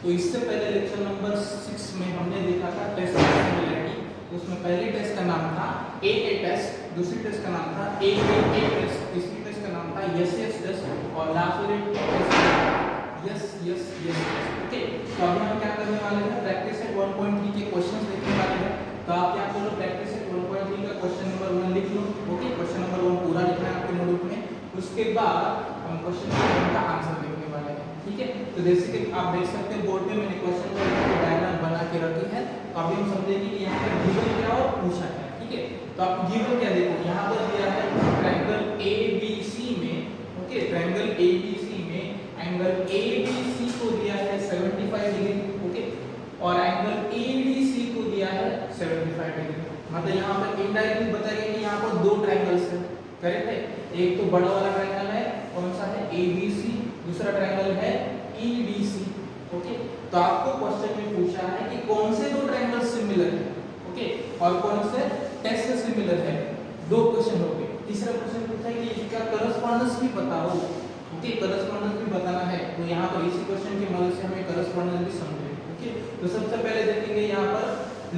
तो इससे पहले लेक्चर नंबर 6 में हमने देखा था टेस्ट ऑफ सिमिलरिटी। उसमें पहली टेस्ट का नाम था ए टेस्ट, दूसरी टेस्ट का नाम था ए टेस्ट, तीसरी टेस्ट का नाम था यस टेस्ट और लास्ट वाली टेस्ट का नाम था यस। ओके, तो अभी हम क्या करने वाले हैं, प्रैक्टिस सेट 1.3 के क्वेश्चंस देखने वाले हैं। तो आप क्या करो, प्रैक्टिस सेट 1.3 का क्वेश्चन नंबर 1 लिख लो। ओके, क्वेश्चन नंबर 1 पूरा लिखना है आपके नोटबुक में। उसके बाद हम क्वेश्चन नंबर 1 का आंसर लिखने वाले हैं। ठीक है, तो जैसे कि आप देख सकते हैं बोर्ड पे मैंने क्वेश्चन का डायग्राम बना के रखी है। तो अभी हम समझेंगे कि यहाँ पर गिवन क्या और पूछा क्या। ठीक है, तो आप गिवन क्या देखो, यहाँ पर दिया है ट्रायंगल ABC में। ओके, ट्रायंगल ABC में एंगल ABC को दिया है 75 डिग्री। ओके, और एंगल ADC को दिया है 75 डिग्री। मतलब यहाँ पर इनडायरेक्टली बताया कि यहाँ पर दो ट्रायंगल्स हैं। करेक्ट है, एक तो बड़ा वाला ट्रायंगल है, कौन सा है, ABC, दूसरा ट्रायंगल है EDC। ओके, तो आपको क्वेश्चन में पूछा है कि कौन से दो ट्रायंगल सिमिलर है। ओके, और कौन से टेस्ट से सिमिलर है। दो क्वेश्चन हो गए। तीसरा क्वेश्चन पूछा है कि इसका करस्पॉन्डेंस भी बताओ। ओके, करस्पॉन्डेंस भी बताना है। तो यहाँ पर इसी क्वेश्चन की मदद से हमें करस्पॉन्डेंस भी समझेंगे। ओके, तो सबसे पहले देखेंगे यहाँ पर,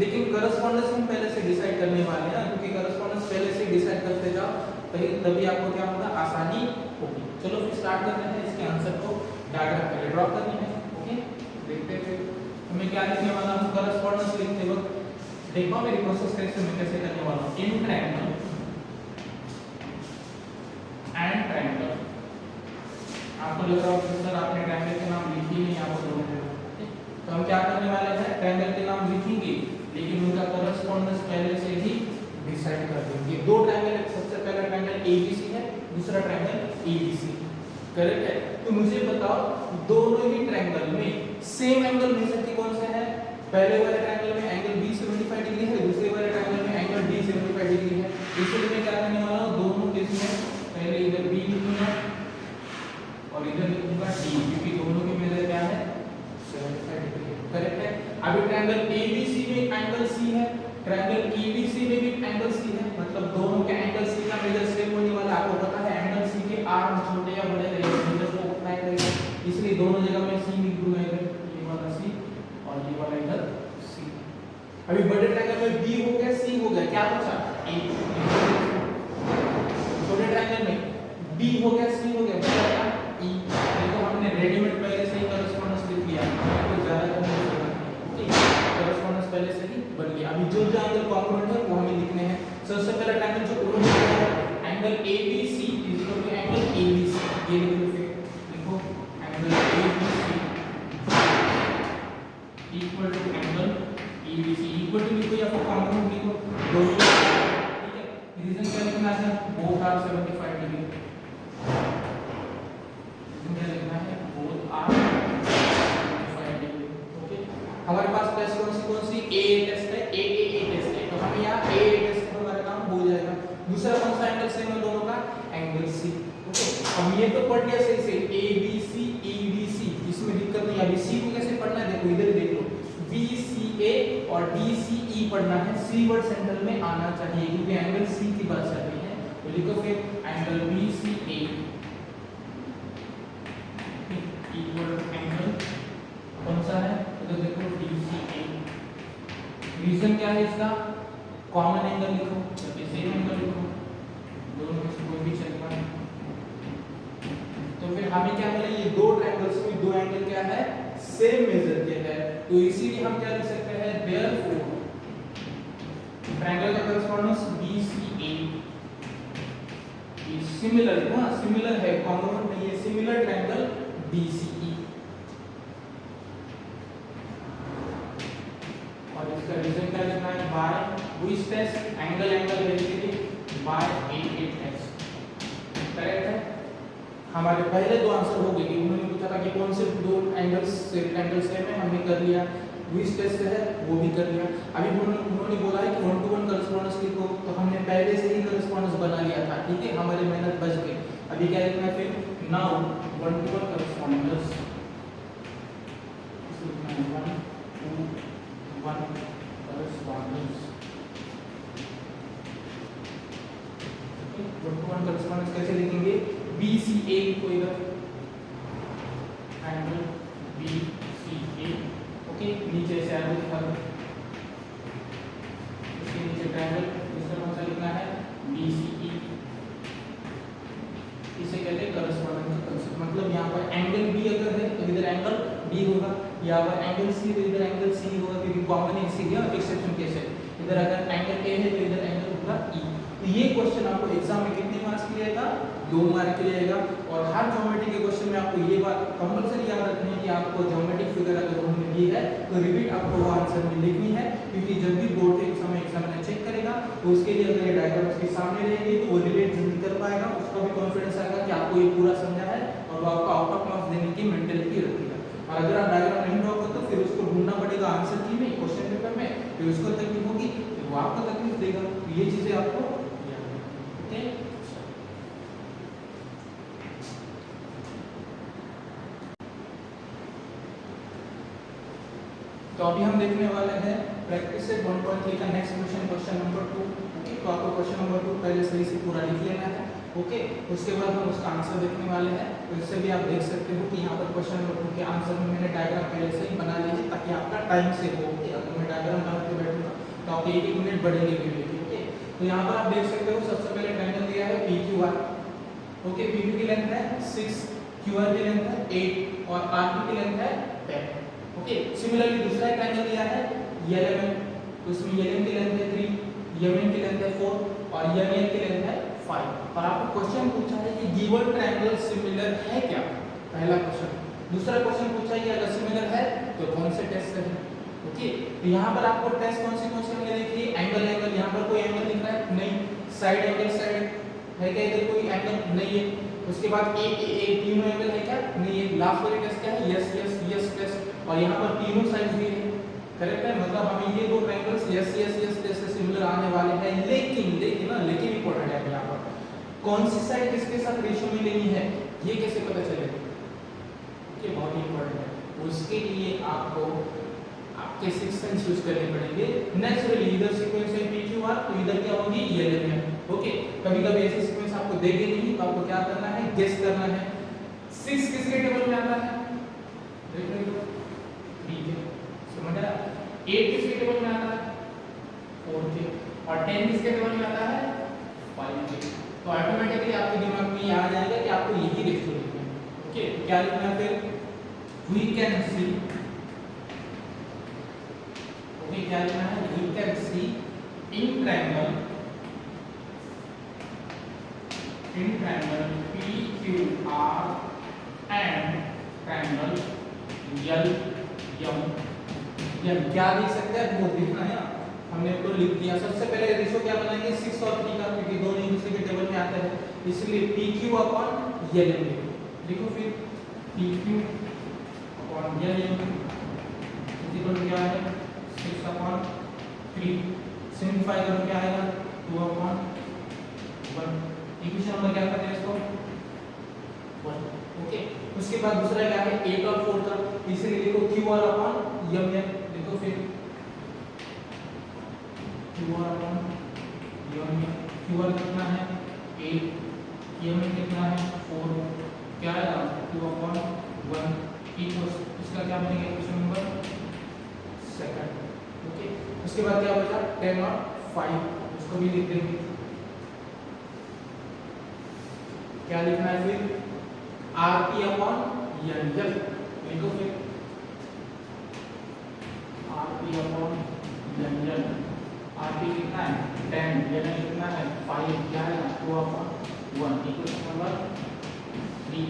लेकिन करस्पॉन्डेंस हम पहले से डिसाइड करने वाले हैं, क्योंकि करस्पॉन्डेंस पहले से डिसाइड करते जाओ तभी आपको क्या होगा, आसानी होगी। चलो फिर स्टार्ट करते हैं। इसके आंसर को डायग्राम पहले ड्रॉ करनी है। ओके, देखते हैं फिर हमें क्या लिखने वाला हूं। करस्पॉन्डेंस लिखते वक्त देखो मेरी प्रोसेस कैसे करने वाला हूं। इन ट्रायंगल एंड ट्रायंगल, आपको लग रहा होगा सर आपने ट्रायंगल के नाम लिखे ही नहीं, आपको दोनों जगह। तो हम क्या करने वाले हैं, ट्रायंगल के नाम लिखेंगे लेकिन उनका करस्पॉन्डेंस पहले से ही डिसाइड कर देंगे। दो ट्रायंगल है, सबसे पहला ट्रायंगल ABC है, दूसरा ट्रायंगल EDC। करेक्ट है, तो मुझे बताओ दोनों ही ट्रायंगल में सेम एंगल मिल सकती कौन सा है। पहले वाले ट्रायंगल में एंगल B 75 डिग्री है, दूसरे वाले ट्रायंगल में एंगल D 75 डिग्री है। इसलिए मैं क्या करने वाला हूं, दोनों केस में पहले इधर B लिखूंगा और इधर लिखूंगा D, क्योंकि दोनों के मेरे क्या है 75 डिग्री। करेक्ट है, अभी ट्रायंगल ABC में एंगल C है, ट्रायंगल EDC में भी एंगल C है, मतलब दोनों के एंगल C का मेजर सेम होने वाला। आपको पता है एंगल C के आर्म छोटे या बड़े रहेंगे, मेजर तो उतना ही रहेगा, इसलिए दोनों जगह में C लिख दूंगा। इधर ये वाला C और ये वाला इधर C। अभी बड़े ट्रायंगल में B हो गया, C हो गया, क्या बचा A। छोटे ट्रायंगल में B हो गया, C हो गया, बचा क्या E। देखो हमने रेडीमेड पहले से ही करस्पॉन्डेंस लिख लिया, तो ज्यादा करने की जरूरत नहीं। ठीक है, करस्पॉन्डेंस पहले से ही बन गया। अभी जो एंगल कॉन्ग्रुएंट है वो हमें लिखने हैं। सबसे पहला ट्रायंगल जो कॉन्ग्रुएंट है angle ABC equal to angle ABC। ये लिखो, फिर लिखो angle ABC equal to angle EDC। Equal to लिखो या फिर कॉन्ग्रुएंट लिखो, दोनों। ठीक है, रीजन क्या लिखना है, बोथ आर 75 डिग्री। रीजन क्या लिखना है, बोथ आर 75 डिग्री। ओके, हमारे पास टेस्ट कौन सी A टेस्ट है, A टेस्ट है, तो हमें यहाँ A टेस्ट हमारा काम हो जाएगा। दूसरा कौन सा एंगल सेम है दोनों का, एंगल C। ओके, अब ये तो पढ़ लिया सही से ABC EDC, इसमें दिक्कत नहीं। अभी C को कैसे पढ़ना है, देखो इधर देख लो, BCA और DCE पढ़ना है, C वर्ड सेंटर में आना चाहिए, क्योंकि एंगल C की बात चल रही है। तो लिखो फिर angle BCA equal to angle कौन सा है, तो देखो DCA। रीजन क्या है इसका, कॉमन एंगल लिखो या फिर सेम एंगल लिखो, दोनों में से कोई भी चलेगा। तो फिर हमें क्या मिला, ये दो ट्रायंगल्स में दो एंगल क्या है, सेम मेजर के है। तो इसीलिए हम क्या लिख सकते हैं, देयरफॉर ट्रायंगल का correspondence BCA is similar, similar है, कॉन्ग्रुएंट नहीं है, सिमिलर ट्रायंगल DCE। और इसका रीजन क्या लिखना है, बाय व्हिच टेस्ट, एंगल है इसलिए बाय A टेस्ट। करेक्ट है, हमारे पहले दो आंसर हो गए। उन्होंने पूछा था कि कौन से दो एंगल्स से ट्रायंगल सेम है, हमने कर लिया। व्हिच टेस्ट है वो भी कर लिया। अभी उन्होंने बोला है कि 1 to 1 करस्पॉन्डेंस लिखो, तो हमने पहले से ही करस्पॉन्डेंस बना लिया था। ठीक है, हमारी मेहनत बच गई। अभी क्या लिखना है, फिर now 1 to 1 correspondence, 1 to 1 correspondence. 1 to 1 correspondence कैसे लिखेंगे, BCA को इधर एंगल BCA बी होगा, या अगर एंगल सी तो इधर एंगल सी होगा, क्योंकि कॉमन है इसीलिए, एक्सेप्शन केस है। इधर अगर एंगल ए है तो इधर एंगल होगा ई। तो ये क्वेश्चन आपको एग्जाम में कितने मार्क्स के लिए आएगा? 2 मार्क के लिए आएगा। और हर ज्योमेट्री के क्वेश्चन में आपको ये बात कंपल्सरी याद रखनी है कि आपको ज्योमेट्रिक फिगर अगर उन्होंने दी है तो रिपीट आपको वो आंसर में लिखनी है, क्योंकि जब भी बोर्ड के एग्जाम में एग्जामिनर चेक करेगा तो उसके लिए अगर ये डायग्राम उसके सामने रहेगी तो वो रिलेट जल्दी कर पाएगा, उसका भी कॉन्फिडेंस आएगा कि आपको ये पूरा समझा है और वो आपको आउट ऑफ मार्क्स देने की मेंटालिटी रखेगा। और अगर आप डायग्राम नहीं ड्रॉ करते तो फिर उसको ढूंढना पड़ेगा आंसर की में, क्वेश्चन पेपर में, फिर उसको तकलीफ होगी, फिर वो आपको तकलीफ देगा। ये चीजें आपको याद है। ओके, तो अभी हम देखने वाले हैं प्रैक्टिस सेट 1.3 का next question, question number 2। Okay, तो आपको क्वेश्चन नंबर 2 पहले सही से पूरा लिख लेना है। ओके, उसके बाद हम उसका आंसर देखने वाले हैं। तो इससे भी आप देख सकते हो कि यहाँ पर क्वेश्चन नंबर 2 के आंसर में मैंने डायग्राम पहले से ही बना ली है, ताकि आपका टाइम से हो। ओके, अगर मैं डायग्राम बना के बैठूंगा तो आपके 1 मिनट बढ़ेंगे वीडियो के। ओके, तो यहाँ पर आप देख सकते हो सबसे पहले ट्रायंगल दिया है PQR। ओके, PQ की लेंथ है 6, QR की लेंथ है 8 और RP की लेंथ है 10। ओके, सिमिलरली दूसरा एक ट्रायंगल दिया है LMN, तो उसमें LM की लेंथ है 3, MN की लेंथ है 4 और MN की लेंथ है 5। और आपको क्वेश्चन पूछा है कि गिवन ट्रायंगल सिमिलर है क्या, पहला क्वेश्चन। दूसरा क्वेश्चन पूछा है कि अगर सिमिलर है तो कौन से टेस्ट करें। ओके, तो यहाँ पर आपको टेस्ट कौन से हमने देखी? एंगल, एंगल, यहाँ पर कोई एंगल दिख रहा है? नहीं। साइड एंगल, साइड है क्या? इधर कोई एंगल नहीं है। उसके बाद ए तीनों एंगल है क्या? नहीं है। लास्ट वाली टेस्ट क्या है? यस यस यस टेस्ट, और यहाँ पर तीनों साइड भी है। करेक्ट है, मतलब हमें ये दो triangles yes yes yes test से सिमिलर आने वाले हैं। लेकिन लेकिन ना, लेकिन इंपॉर्टेंट है यहाँ पर, कौन सी साइड किसके साथ रेशियो में लेनी है ये कैसे पता चलेगा? ये बहुत इंपॉर्टेंट है। उसके लिए आपको आपके 6 सेंस यूज करने पड़ेंगे नेचुरली। इधर सीक्वेंस है PQR, तो इधर क्या होगी? LMN। ओके, कभी कभी ऐसे सीक्वेंस आपको देंगे नहीं तो आपको क्या करना है? गेस करना है। 6 किसके टेबल में आता है? देख रहे हो? ठीक है, समझ आया। 8 किसके टेबल में आता है? 4 के। और 10 किसके टेबल में आता है? 5 के। तो ऑटोमेटिकली आपके दिमाग में ये आ जाएगा कि आपको यही रेशियो लिखना है। ओके, तो क्या लिखना है फिर? वी कैन सी, ओके, क्या लिखना है? We can see in triangle PQR and triangle LMN। क्या देख सकते हैं? वो देखना है, हमने तो लिख दिया। सबसे पहले रेशियो क्या बनाएंगे? 6 और 3 का, क्योंकि दोनों एक दूसरे के टेबल में आते हैं, इसलिए PQ अपॉन LM लिखो। फिर PQ अपॉन LM इक्वल क्या है? 6 अपॉन 3। सिंपलीफाई करो क्या आएगा? 2 अपॉन 1। इक्वेशन नंबर क्या करते हैं इसको? 1। ओके, उसके बाद दूसरा क्या है? 8 और 4 का, इसलिए लिखो QR अपॉन LM लिखो। फिर QR अपॉन LM, QR कितना है? 8, LM कितना है? 4। क्या आएगा? 2 अपॉन 1 इक्वल्स, इसका क्या बनेगा? Equation number 2। ओके, उसके बाद क्या बचा? 10 और 5, उसको भी लिख देंगे। क्या लिखना है फिर? RP अपॉन LL लिखो। फिर RP अपॉन LL, RP कितना है? 10, LL कितना है? 5, क्या है? 2 अपॉन 1 इक्वेशन नंबर 3।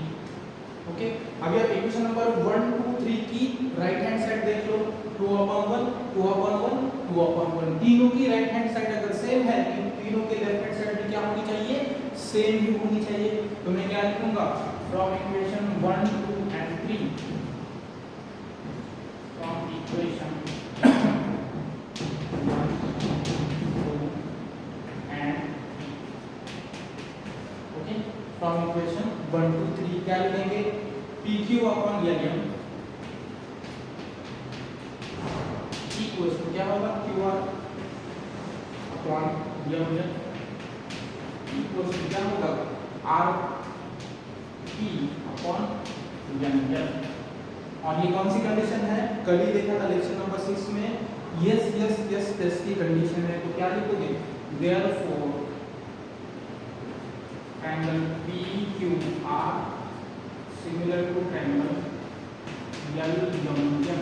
ओके, अभी आप इक्वेशन नंबर 1 2 3 की राइट हैंड साइड देख लो। 2 अपॉन 1 2 अपॉन 1 2 अपॉन 1, तीनों की राइट हैंड साइड अगर सेम है, तीनों के लेफ्ट हैंड साइड भी क्या होनी चाहिए? सेम ही होनी चाहिए। तो मैं क्या लिखूंगा? From equation 1 2 and 3, from equation 1 2 and, okay, from equation 1 2 3 क्या लिखेंगे? PQ upon LM equals to क्या होगा? QR upon LM equals to क्या होगा? RP upon LL। और ये कौन सी कंडीशन है? कल ही देखा था लेक्चर नंबर 6 में, यस यस यस टेस्ट की कंडीशन है। तो क्या लिखोगे? Therefore triangle PQR similar to triangle L M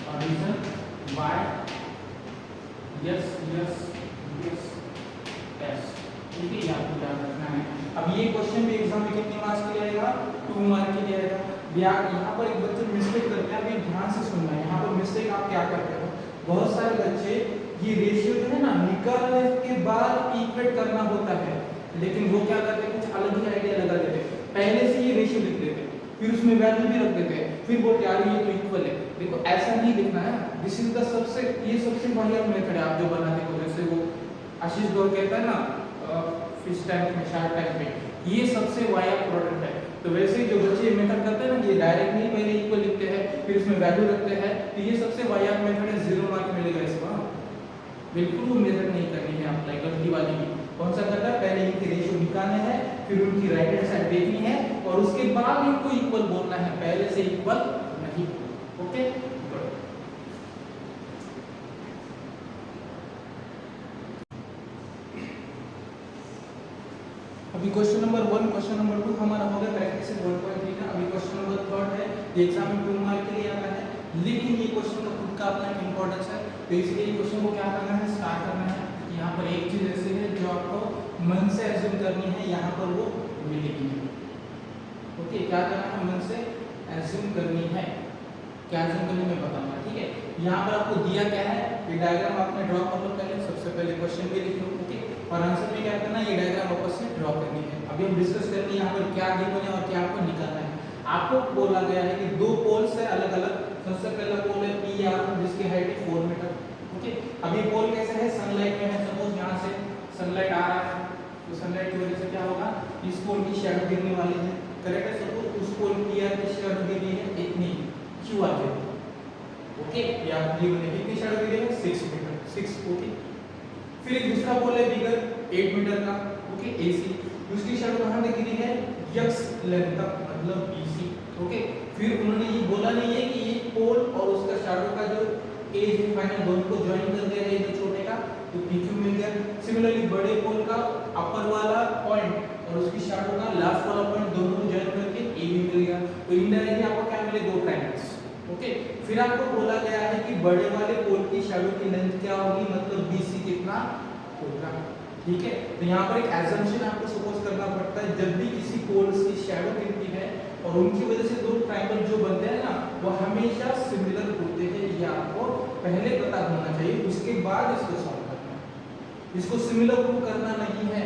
addition by yes yes yes S। ठीक है, ये आपको याद रखना है। अब ये क्वेश्चन भी एग्जाम में कितने मार्क्स के लिए आएगा? 2 मार्क के लिए आएगा। यहाँ पर एक बच्चे मिस्टेक करते हैं, अभी ध्यान से सुनना है। यहाँ पर मिस्टेक आप क्या करते हो, बहुत सारे बच्चे ये रेशियो जो है ना निकालने के बाद इक्वेट करना होता है, लेकिन वो क्या करते हैं, कुछ अलग ही आइडिया लगा देते हैं। पहले से ये रेशियो लिख देते हैं, फिर उसमें वैल्यू भी रख देते हैं, फिर बोलते यार ये तो इक्वल है। देखो ऐसा नहीं लिखना है। दिस इज द ये सबसे बढ़िया मेथड है आप जो बनाते हो। जैसे वो आशीष गौर कहता है ना फिश टैंक में, शार्क टैंक में, ये सबसे वाया प्रोडक्ट है। तो वैसे ही जो बच्चे मेथड करते हैं ना, ये डायरेक्ट नहीं पहले इक्वल लिखते हैं फिर उसमें वैल्यू रखते हैं, तो ये सबसे वाया मेथड है। 0 मार्क मिलेगा इसका। बिल्कुल वो मेथड नहीं करनी है अप्लाई, गलती वाली भी। कौन सा करना है, पहले इनके रेशियो निकालने हैं, फिर उनकी राइट हैंड साइड देखनी है और उसके बाद इनको इक्वल बोलना है, पहले से इक्वल नहीं। ओके, अभी क्वेश्चन नंबर 1, क्वेश्चन नंबर 2 हमारा हो गया प्रैक्टिस 1.3 का। अभी क्वेश्चन नंबर 3 है, ये एग्जाम में 2 मार्क के लिए आता है, लेकिन ये क्वेश्चन का खुद का अपना इंपॉर्टेंस है, तो इसलिए क्वेश्चन को क्या करना है, स्टार्ट करना है। यहाँ पर एक चीज ऐसी है जो आपको मन से एज्यूम करनी है, यहाँ पर वो मिलेगी। ओके, क्या करना है, मन से एज्यूम करनी है। क्या एज्यूम करनी मैं बताऊंगा, ठीक है। यहाँ पर आपको दिया क्या है, ये डायग्राम आपने ड्रॉ कर लो पहले, सबसे पहले क्वेश्चन भी लिख लो। ओके, और आंसर में क्या करना है, ये डायग्राम वापस से ड्रॉ करनी है। अभी हम डिस्कस करेंगे यहाँ पर क्या गिवन है और क्या आपको निकालना है। आपको बोला गया है कि 2 पोल्स है अलग अलग। सबसे पहला पोल है पी आर, जिसकी हाइट है 4 मीटर। ओके, अब ये पोल कैसे है, सनलाइट में है। सपोज यहाँ से सनलाइट आ रहा है, तो सनलाइट की वजह से क्या होगा, इस पोल की शैडो गिरने वाली है, करेक्ट है। सपोज उस पोल पी आर की शैडो गिरी है इतनी, क्यू आर की। ओके, या कितनी शैडो गिरी है, 6 मीटर, 6। ओके, फिर एक दूसरा पोल है बिगर 8 मीटर का। ओके, एसी, उसकी शैडो कहां तक गिरी है, एक्स लेंथ तक, मतलब बीसी। ओके, फिर उन्होंने ये बोला नहीं है कि ये पोल और उसका शैडो का जो एज है फाइनल दोनों को ज्वाइन कर दिया है, जो छोटे का, तो पीक्यू मिल गया। सिमिलरली बड़े पोल का अपर वाला पॉइंट और उसकी शैडो का लास्ट वाला पॉइंट दोनों को ज्वाइन करके ए भी मिल गया। तो इनडायरेक्टली आपको क्या मिले, 2 ट्रायंगल्स। ओके, फिर आपको बोला गया है कि बड़े वाले पोल की शैडो की लेंथ क्या होगी, मतलब बीसी कितना होगा। ठीक है, तो यहाँ पर एक एजम्पशन आपको सपोज करना पड़ता है, जब भी किसी पोल्स की शैडो गिरती है और उनकी वजह से 2 ट्रायंगल जो बनते हैं ना, वो हमेशा सिमिलर होते हैं। ये आपको पहले पता होना चाहिए, उसके बाद इसको सॉल्व करना है। इसको सिमिलर प्रूव करना नहीं है,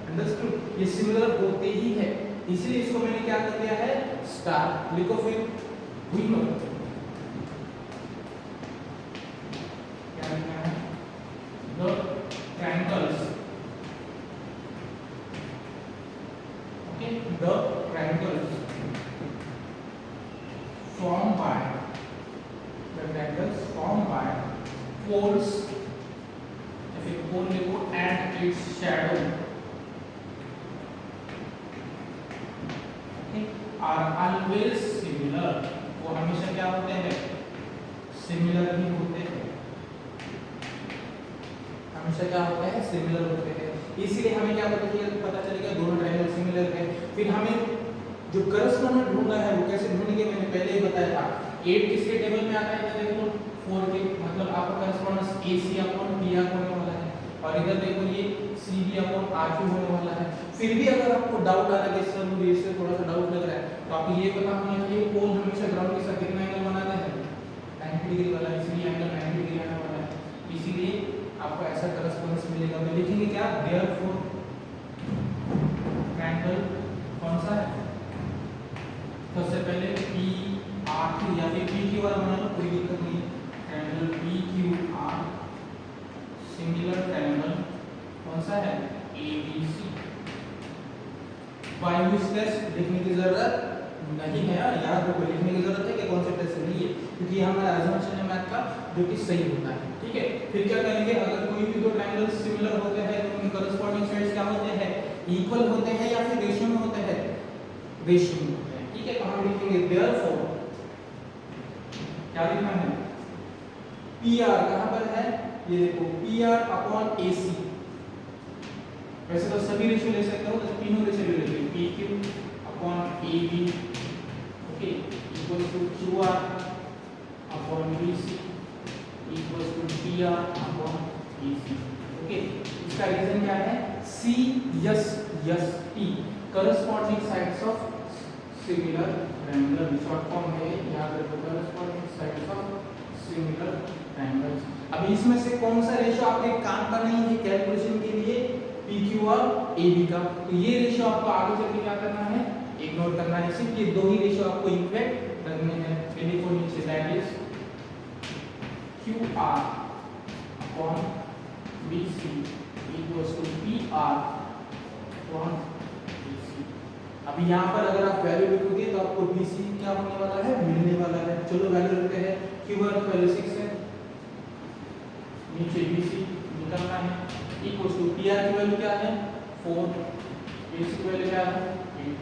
अंडरस्टूड। ये सिमिलर होते ही है, इसलिए इसको मैंने क्या कर दिया है, स्टार लिखो। फिर वी नो क्या लिखना है, the triangles, okay, the triangles formed by the triangles formed by poles, if a pole लिखो and its shadow, okay, are always similar, वो हमेशा क्या होते हैं, सिमिलर ही होते हैं, हमेशा क्या होते हैं, सिमिलर होते हैं। इसीलिए हमें क्या पता चलेगा, दोनों ट्रायंगल सिमिलर है। फिर हमें जो करस्पॉन्डेंट ढूंढना है वो कैसे ढूंढेंगे, मैंने पहले ही बताया था। 8 किसके टेबल में आता है, इधर देखो 4 के, मतलब आपका करस्पॉन्डेंस AC अपॉन PR होने वाला है, और इधर देखो ये CB अपॉन RQ होने वाला है। फिर भी अगर आपको डाउट आ रहा है कि सर मुझे इससे थोड़ा सा डाउट लग रहा है, तो आपको ये पता होना चाहिए पोल हमेशा ग्राउंड के साथ कितना एंगल बनाता है, 90 डिग्री वाला, इसलिए एंगल 90 डिग्री आने वाला है। इसीलिए आपको ऐसा करस्पॉन्डेंस मिलेगा। तो लिखेंगे क्या, देयरफॉर ट्रायंगल कौन सा है, सबसे पहले PRQ या फिर PQR बना लो, कोई दिक्कत नहीं है। ट्रायंगल PQR सिंगुलर ट्रायंगल कौन सा है, ABC। बाय यूज टेस्ट लिखने की जरूरत नहीं है, याद रखो, लिखने की जरूरत है कि कौन से टेस्ट से नहीं है, क्योंकि ये हमारा अजम्पशन है मैथ का, जो कि सही होता है। ठीक है, फिर क्या करेंगे, अगर कोई भी 2 ट्रायंगल्स सिमिलर होते हैं तो उनके करस्पॉन्डिंग साइड्स क्या होते हैं, इक्वल होते हैं या फिर रेशियो में होते हैं, रेशियो में होते हैं। ठीक है, तो हम लिखेंगे देयरफॉर, क्या लिखना है, PR कहां पर है, ये देखो PR अपॉन AC। वैसे तो सभी रेशियो ले सकते हो, तो तीनों रेशियो ले लेंगे, PQ upon AB, okay, equal to QR upon BC equals to PR upon BC। Okay, इसका रीजन क्या है? CSST corresponding sides of similar triangle, short form है याद रखो, corresponding sides of similar triangles. अब इसमें से कौन सा रेशियो आपके काम का नहीं है कैलकुलेशन के लिए? PQ और AB का। तो ये रेशियो आपको आगे चल के क्या करना है? इग्नोर करना है। सिर्फ ये दो ही रेशियो आपको इक्वेट करने हैं। लिखो नीचे, that is QR upon BC equals to PR upon BC। अभी यहाँ पर अगर आप वैल्यू लिखोगे तो आपको BC क्या होने वाला है? मिलने वाला है। चलो वैल्यू रखते हैं। QR पहले 6 है, नीचे BC निकालना है, इक्वल्स टू PR की वैल्यू क्या है? 4, BC की वैल्यू क्या है? 8।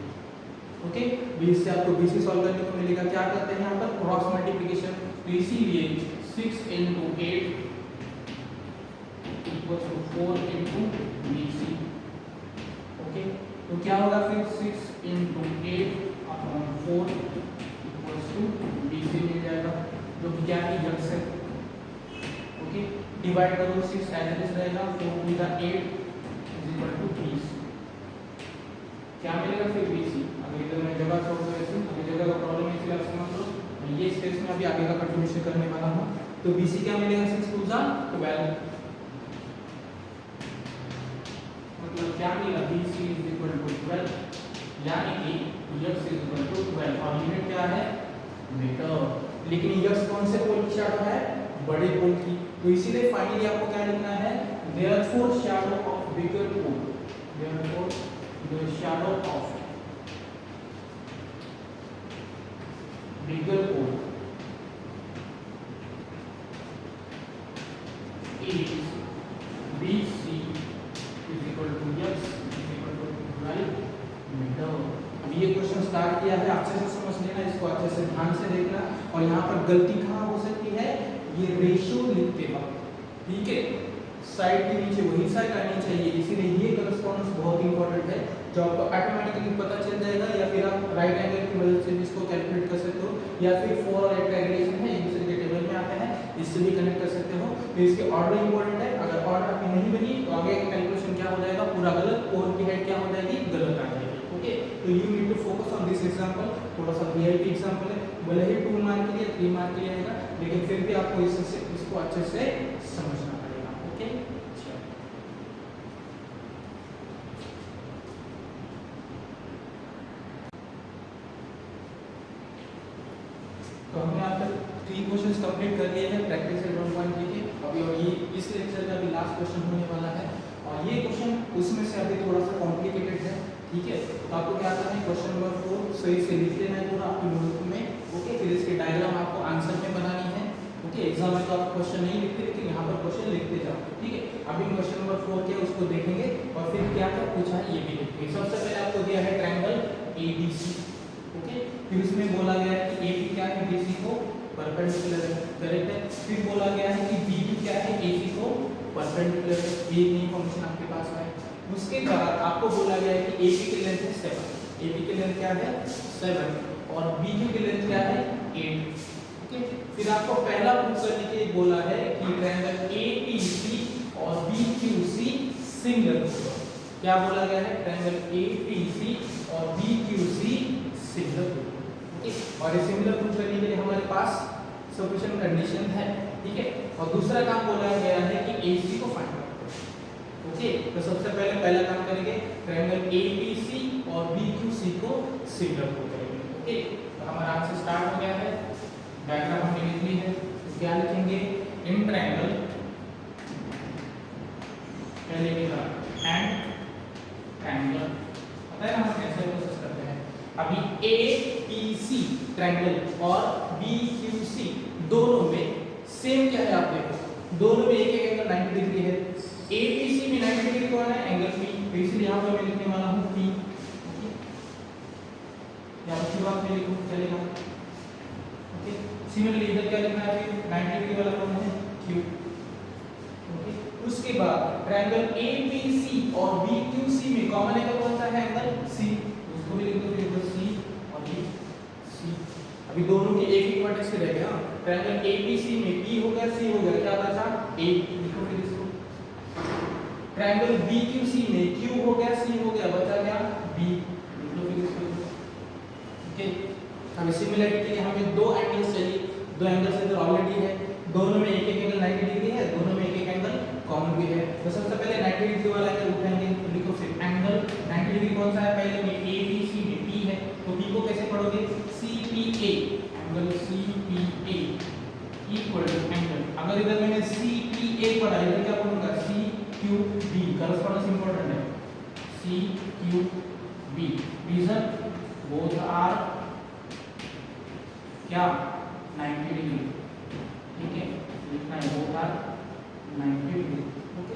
ओके, बीस से आपको BC सॉल्व करने को मिलेगा। क्या करते हैं यहाँ पर? Cross multiplication. तो इसीलिए 6 into 8 equals to 4 into BC। Okay, तो क्या होगा फिर? 6 into 8 upon 4 equals to BC मिल जाएगा, जो कि क्या है? यक्स है। ओके, डिवाइड करो, 6 एज इट इज रहेगा, 4 to the 8 is equal to 20। क्या मिलेगा फिर? BC। अगर इधर मैं जगह छोड़ दूं ऐसे, अभी जगह का प्रॉब्लम है इसलिए आप समझ लो, मैं ये स्पेस में अभी आगे का कंट्रीब्यूशन करने वाला हूं। तो BC क्या मिलेगा? 6 टू द 12, मतलब क्या मिलेगा? BC इज इक्वल टू 12, यानी कि x इज इक्वल टू 12। और लिमिट क्या है? मीटर। लेकिन x कौन से पोल की शैडो है? बड़े पोल की। तो इसीलिए फाइनली आपको क्या लिखना है? Therefore shadow of bigger pole, therefore the shadow of bigger pole is BC is equal to x is equal to 12 metre. अब ये क्वेश्चन स्टार्ट किया है, अच्छे से समझ लेना, इसको अच्छे से ध्यान से देखना। और यहाँ पर गलती कहाँ हो सकती है? ये रेशियो लिखते वक्त, ठीक है, साइड के नीचे वही साइड आनी चाहिए। इसीलिए ये करस्पॉन्डेंस बहुत इंपॉर्टेंट है, जो आपको ऑटोमेटिकली पता चल जाएगा, या फिर आप राइट एंगल की मदद से इसको कैलकुलेट कर सकते हो, या फिर 4 और 8 का रिलेशन है, एक दूसरे के टेबल में आते हैं, इससे भी कनेक्ट कर सकते हो। तो इसके ऑर्डर इंपॉर्टेंट है। अगर ऑर्डर आपकी नहीं बनी तो आगे का कैलकुलेशन क्या हो जाएगा? पूरा गलत, और की हेड क्या हो जाएगी? गलत आ जाएगी। ओके, तो you need to focus on this example. थोड़ा सा वीआईपी एग्जांपल है, भले ही 2 मार्क के लिए 3 मार्क के लिए आएगा, लेकिन फिर भी आपको इसको अच्छे से समझना पड़ेगा। ओके, तो हमने आप तक 3 क्वेश्चंस कंप्लीट कर लिए हैं प्रैक्टिस से 1.3 के। अभी और ये इस लेक्चर का भी लास्ट क्वेश्चन होने वाला है, और ये क्वेश्चन उसमें से अभी थोड़ा सा कॉम्प्लिकेटेड है, ठीक है। तो आपको क्या करना है? क्वेश्चन नंबर 4 सही से लिख लेना है पूरा आपकी नोटबुक में। ओके, फिर इसके डायग्राम आपको आंसर में बनानी है। ओके, एग्जाम में तो आप क्वेश्चन नहीं लिखते, लेकिन यहाँ पर क्वेश्चन लिखते जाओ, ठीक है। अभी क्वेश्चन नंबर 4 क्या है उसको देखेंगे, और फिर क्या क्या पूछा है ये भी देखेंगे। सबसे पहले आपको दिया है ट्रायंगल ABC। ओके, फिर इसमें बोला गया है कि AB क्या है? BC को परपेंडिकुलर है, करेक्ट है। फिर बोला गया है कि BB क्या है? AC को परपेंडिकुलर है। ये इन्फॉर्मेशन आपके पास है। उसके बाद आपको बोला गया है कि AB की लेंथ है 7, AB की लेंथ क्या है? 7, और BQ की लेंथ क्या है? 8। ओके, फिर आपको पहला प्रूफ करने के लिए बोला है कि ट्रायंगल APC और BQC सिंगल होगा। क्या बोला गया है? ट्रायंगल APC और BQC सिंगल होगा। ओके, और ये सिंगल प्रूफ करने के लिए हमारे पास सफिशिएंट कंडीशन है, ठीक है। और दूसरा काम बोला गया है कि AC को फाइंड करो। ओके, तो सबसे पहले पहला काम करेंगे, ट्रायंगल APC और BQC को सिंगल प्रूफ करेंगे। ओके, तो हमारा आंसर स्टार्ट हो गया है। डायग्राम हमने लिख ली है, तो क्या लिखेंगे? इन ट्रायंगल पहले लिखा एंड ट्रायंगल, पता है ना हम कैसे प्रोसेस करते हैं। अभी APC ट्रायंगल और BQC दोनों में सेम क्या है? आप देखो, दोनों में एक एक एंगल 90 डिग्री है। APC में 90 डिग्री कौन है? एंगल P, तो इसलिए यहाँ पर मैं लिखने वाला हूँ P। या शुरुआत में लिखूँ चलेगा। ओके, सिमिलरली इधर क्या लिखना है? फिर 90 डिग्री वाला कौन है? Q। ओके, उसके बाद ट्रायंगल APC और BQC में कॉमन एंगल कौन सा है? एंगल C, उसको भी लिख दो फिर C और ये C। अभी दोनों की एक ही वर्टेक्स रह गया। ट्रायंगल एबीसी में बी हो गया सी हो गया, क्या बचा ए, लिखो फिर इसको। ट्रायंगल बीक्यूसी में क्यू हो गया सी हो गया, बचा क्या बी, लिखो फिर इसको। ओके, हमें सिमिलरिटी के लिए हमें दो एंगल्स चाहिए, दो एंगल्स इधर ऑलरेडी है, दोनों में एक एक एंगल 90 डिग्री है, दोनों में एक एक एंगल कॉमन भी है। तो सबसे पहले 90 डिग्री वाला एंगल उठाएंगे, तो लिखो फिर एंगल 90 डिग्री कौन सा है, पहले में ए बी सी में पी है, तो पी को कैसे पढ़ोगे, C P A, angle C P A equal to angle, अगर इधर मैंने सी पी ए पढ़ा, इधर क्या पढ़ूंगा C Q B, correspondence important है, C Q B, reason both are क्या 90 डिग्री, ठीक है, लिखना है बोथ आर 90 डिग्री। ओके,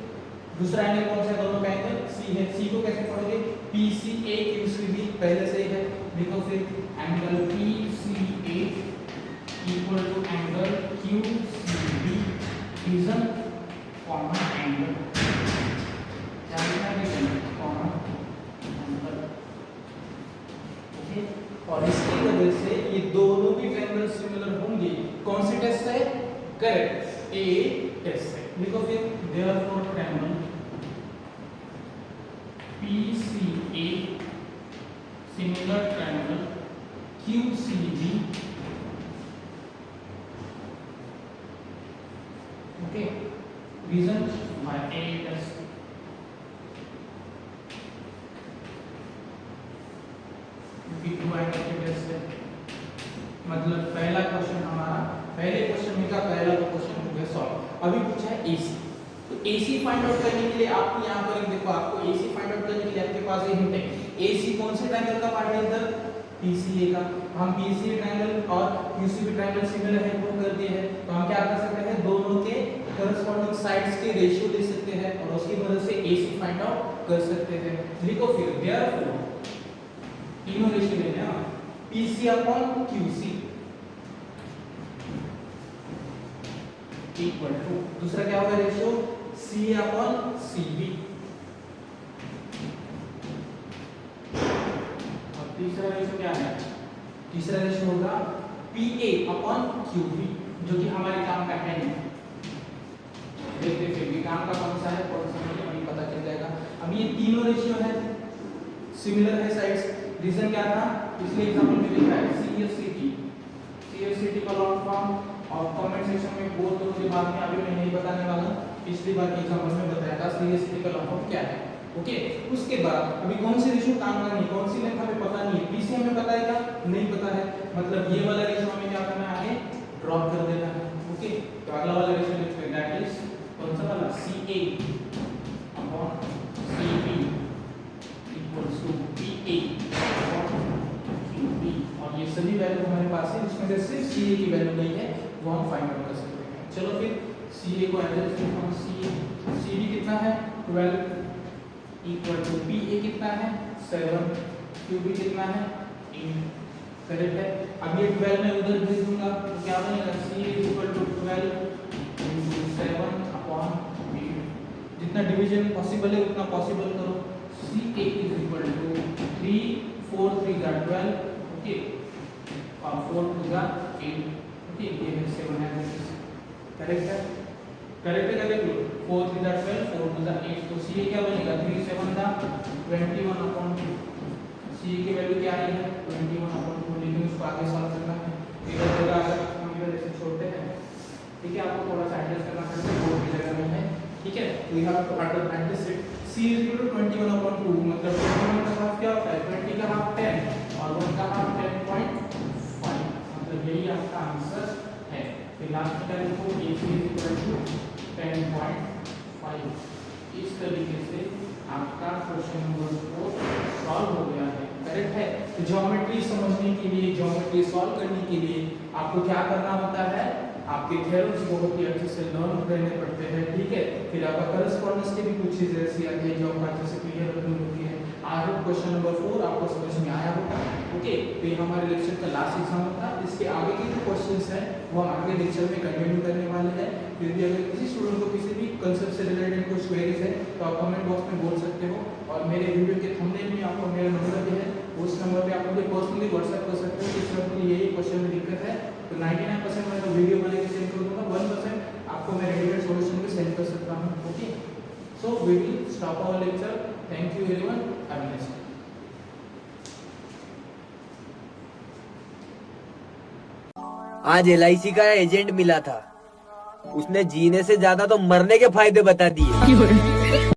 दूसरा एंगल कौन सा है, दोनों का एंगल सी है, सी को कैसे पढ़ोगे, P C A Q C B, पहले से ही है, लिखो फिर angle P C A equal to angle Q C B, reason common angle, क्या लिखना है कॉमन एंगल। ओके, और इसकी वजह से ये दोनों भी ट्रायंगल सिमिलर होंगे, कौन सी टेस्ट है, करेक्ट ए टेस्ट है, लिखो फिर therefore triangle PCA similar triangle QCB, okay, reason by A test. मतलब पहला क्वेश्चन हमारा, पहले क्वेश्चन में का पहला तो क्वेश्चन हो गया सॉल्व। अभी पूछा है एसी, तो एसी फाइंड आउट करने के लिए आपको यहाँ पर देखो, आपको एसी फाइंड आउट करने के लिए आपके पास एक हिंट है, एसी कौन से ट्रायंगल का पार्ट है इधर, पीसीए का, हम पीसीए ट्रायंगल और क्यूसीबी ट्रायंगल सिमिलर है प्रूव कर दिए हैं, तो हम क्या कर सकते हैं, दोनों के करस्पॉन्डिंग साइड्स के रेशियो ले सकते हैं और उसकी मदद से एसी फाइंड आउट कर सकते हैं। लिखो फिर देयरफॉर, तीनों रेशियो लेने हैं, PC upon QC equal to, दूसरा क्या होगा रेशियो, CA अपॉन CB, और तीसरा रेशियो क्या है, तीसरा रेशियो होगा PA अपॉन QB, जो कि हमारे काम का है नहीं, देखते फिर भी काम का कौन सा है, कौन सा नहीं, अभी पता चल जाएगा। अब ये तीनों रेशियो है, सिमिलर है साइड्स, रीजन क्या था, इसलिए एग्जांपल में लिखा है CSCT का लॉन्ग फॉर्म, और कमेंट सेक्शन में बोल दो मुझे बाद में, अभी मैं नहीं बताने वाला, पिछली बार के एग्जांपल में बताया था CSCT का लॉन्ग फॉर्म क्या है। ओके, उसके बाद अभी कौन सी रेशियो काम करनी है, कौन सी लेंथ हमें पता नहीं है, PC हमें पता है क्या, नहीं पता है, मतलब ये वाला रेशियो हमें क्या करना है, आगे ड्रॉप कर देना है। ओके, तो अगला वाला रेशियो लिखते हैं, दैट इज कौन सा वाला, CA upon CB equals to PA upon QB, और ये सभी वैल्यू हमारे पास है, इसमें से सिर्फ CA की वैल्यू नहीं है, वो हम फाइंड आउट कर सकते हैं। चलो फिर CA को एड्रेस लिखते हैं, CB कितना है 12 इक्वल टू PA कितना है 7, QB कितना है 8, करेक्ट है। अब ये 12 मैं उधर भेज दूंगा तो क्या बनेगा, CA equal to 12 into 7 upon 8, जितना डिवीजन पॉसिबल है उतना पॉसिबल करो। CA इज इक्वल टू 3 4 3 का 12, ओके, और 4 2 का 8, ओके, ये है 7 है, करेक्ट है, करेक्ट है, देख लो 4 3 का 12 4 2 का 8, तो CA क्या बनेगा 3 7 का 21 अपॉन 2, CA की वैल्यू क्या आई है 21 अपॉन 2, लेकिन उसको आगे सॉल्व करना है, इधर जगह अगर हम इधर ऐसे छोड़ते हैं, ठीक है, आपको थोड़ा सा एडजस्ट करना पड़ता है, बोर्ड की जगह में है, ठीक है, तो we have to adjust it. C is equal to 21 upon 2, मतलब 21 का हाफ क्या होता है, 20 का हाफ 10 और 1 का हाफ 10.5, मतलब यही आपका आंसर है। फिर लास्ट में क्या लिखो, AC is equal to 10.5। इस तरीके से आपका क्वेश्चन नंबर 4 सॉल्व हो गया है, करेक्ट है। तो ज्योमेट्री समझने के लिए, ज्योमेट्री सॉल्व करने के लिए आपको क्या करना होता है, आपके थ्योरम्स बहुत ही अच्छे से लर्न करने पड़ते हैं, ठीक है। फिर आपका करस्पॉन्डेंस के भी कुछ चीजें ऐसी आती है जो आपको अच्छे से क्लियर रखनी होती है। आई होप क्वेश्चन नंबर 4 आपको समझ में आया होगा, ओके। तो ये हमारे लेक्चर का लास्ट एग्जाम था, इसके आगे के जो क्वेश्चंस हैं वो हम आगे लेक्चर में कंटिन्यू करने वाले हैं। फिर भी अगर किसी स्टूडेंट को किसी भी कंसेप्ट से रिलेटेड कुछ क्वेरीज है तो आप कमेंट बॉक्स में बोल सकते हो, और मेरे वीडियो के थंबनेल में आपको मेरा नंबर भी है, उस नंबर पे आप मुझे पर्सनली व्हाट्सएप कर सकते हो, इस नंबर पर यही क्वेश्चन लिख तो 99% मैं तो वीडियो बना के सेंड कर दूंगा, 1% आपको मैं रेडीमेड सॉल्यूशन भी सेंड कर सकता हूँ। Okay, so we will stop our lecture. Thank you everyone, have a nice day. आज LIC का एजेंट मिला था, उसने जीने से ज्यादा तो मरने के फायदे बता दिए।